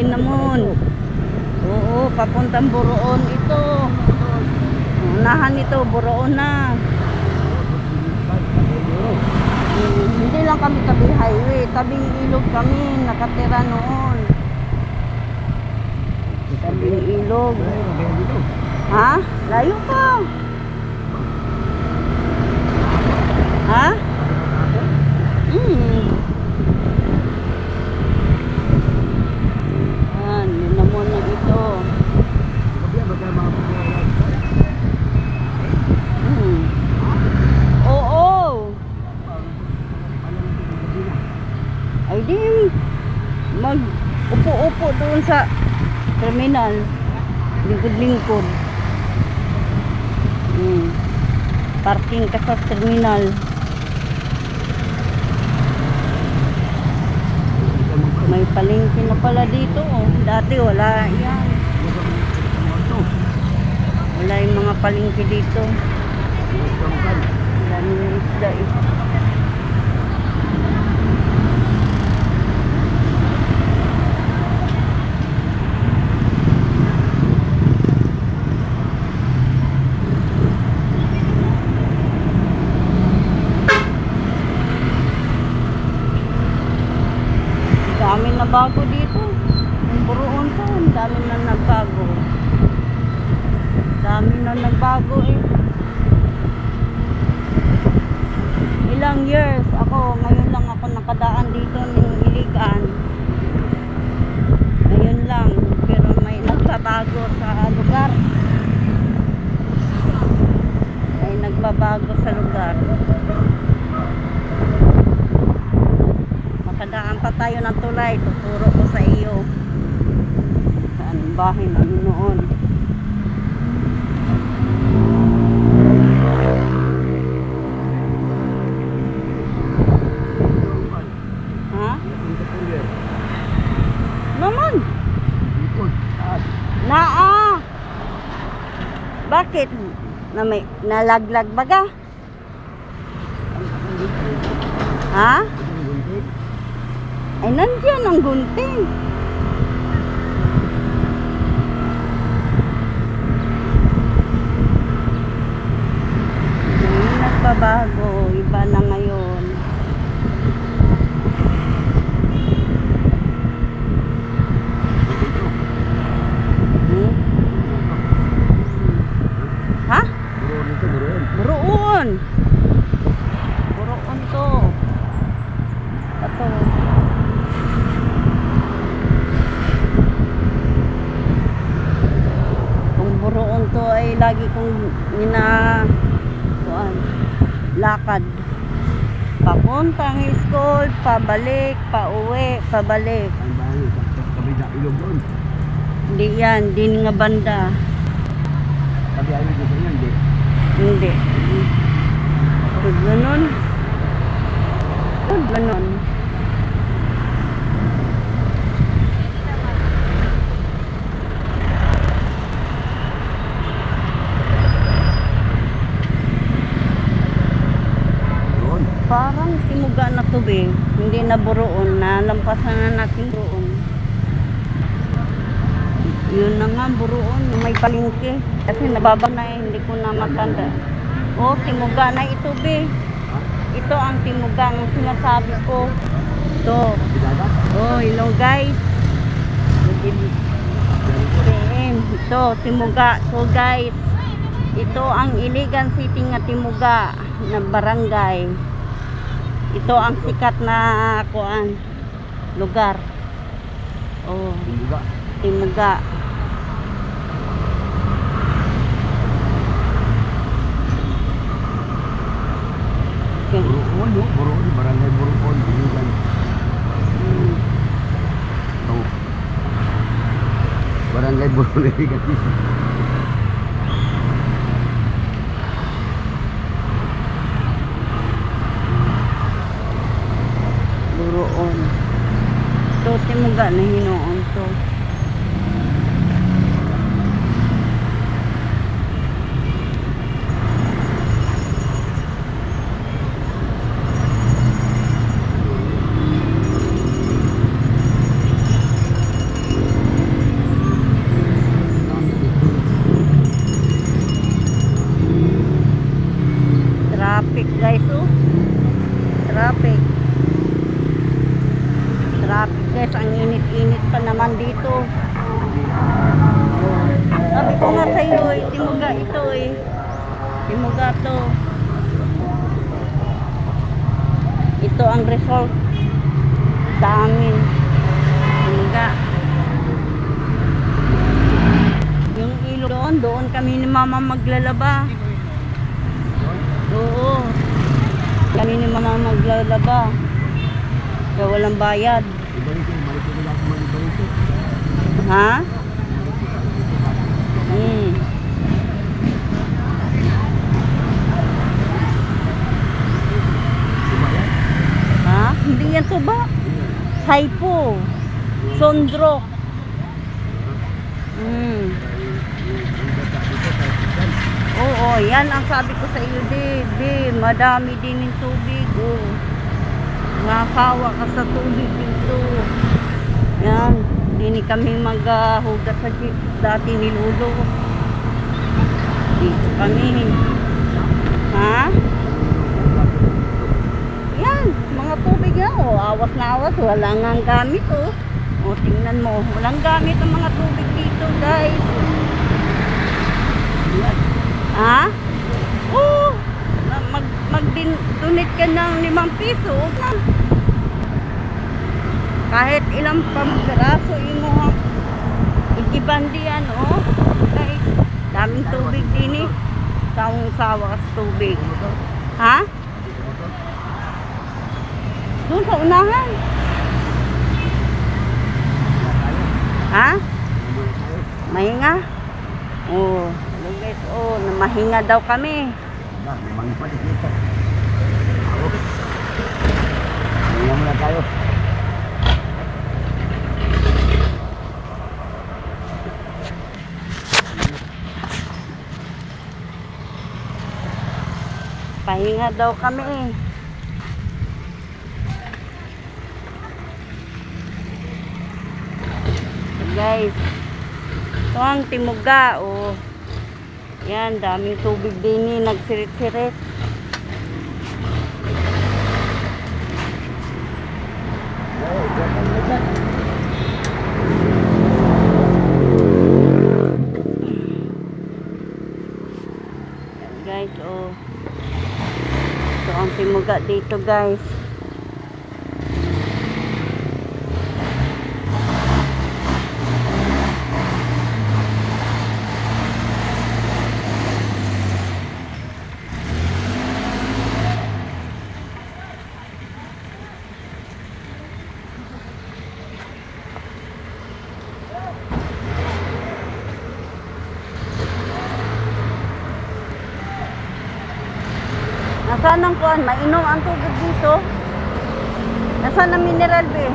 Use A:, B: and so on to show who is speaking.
A: Linamon. Oo, papuntang Boroon ito. Unahan ito, Boroon na. Hindi lang kami tabi highway, tabing ilog kami, nakatira noon. Tabing ilog. Ha? Layo pa. Ha? Yan, Linamon na ito. Oo. Ay di mag-upo-upo doon sa terminal. Lingkod-lingkod. Parking ka sa terminal. May palengke na pala dito. Oh. Dati wala yan. Wala yung mga palengke dito. Dami ng isda eh. Dami na bago dito. Yung Boroon to, dami na nagbago. Dami na nagbago eh. Ilang years ako, ngayon lang ako nakadaan dito ng Iligan. Ngayon lang, pero may nagbabago sa lugar. May nagbabago sa lugar. Makadaan pa tayo ng tulay, tuturo ko sa iyo. Saan ang bahay namin noon. Naman. Naa. Bakit? Na may nalaglag baga? Ha? Ay nandiyan ang gunting. Ngayon nagbabago, iba na ngayon. Ha? Boroon. Boroon to. Ito. Kung Boroon to ay lagi kong lakad. Papuntang school, pabalik, pauwi, pabalik. Hindi yan, din nga banda.
B: Sabi ayaw dito yan, hindi?
A: Hindi. Ganon. Ganon. Parang Timuga na to be. Hindi na Boroon. Nalampasan na natin Boroon. Yun na nga Boroon. May palengke. Kasi nababa na eh. Hindi ko na matanda. Oh, Timuga na ito be. Ito ang Timuga ang sinasabi ko. Ito. Oh, hello guys. Ito, Timuga. So guys, ito ang Iligan City nga Timuga na barangay. Ito ang sikat na kuan lugar. Oh, Timuga.
B: Boroon, barangay Boroon, Iligan. Oh. Barangay Boroon, Iligan.
A: Boroon. Ito Timuga na hinoon to. guys, oh. Traffic. Traffic guys, ang init-init pa naman dito. Sabi ko nga sa'yo, timuga ito eh. Timuga to. Ito ang result sa amin. Timuga. Yung ilog doon kami ni mama maglalaba. Oo. Kami ni mama maglalaba. Kaya walang bayad. Ha? Ha? Hindi yan to ba? Hypo. Sondro. Oo, yan ang sabi ko sa iyo, di. Madami din yung tubig. Oh. Nakawa ka sa tubig dito. Yan. Hindi kami maghugas sa jeep. Dati nilulo. Dito kami. Ha? Yan. Mga tubig yan. O, awas na awas. Wala nga ang gamit. O, tingnan mo. Walang gamit ang mga tubig dito, guys. Ha? Oo. Mag-donate ka ng 5 piso. Na. Kahit ilang pamgraso imo ha. Ikibandi yan, oh. Guys, daming tubig din eh. Sawang-sawa sa tubig. Ha? Doon sa unahan. Ha? Mahinga? Oh, guys, oh, mahinga daw kami.
B: Mahinga muna tayo.
A: Pahinga daw kami. Guys, ito ang timuga, oh. Yan, daming tubig din eh, nagsirit-sirit. Guys, oh. Ito ang timuga dito, guys. Nasaan ang kuwan? Mainom ang tubig dito. Nasaan ang mineral be?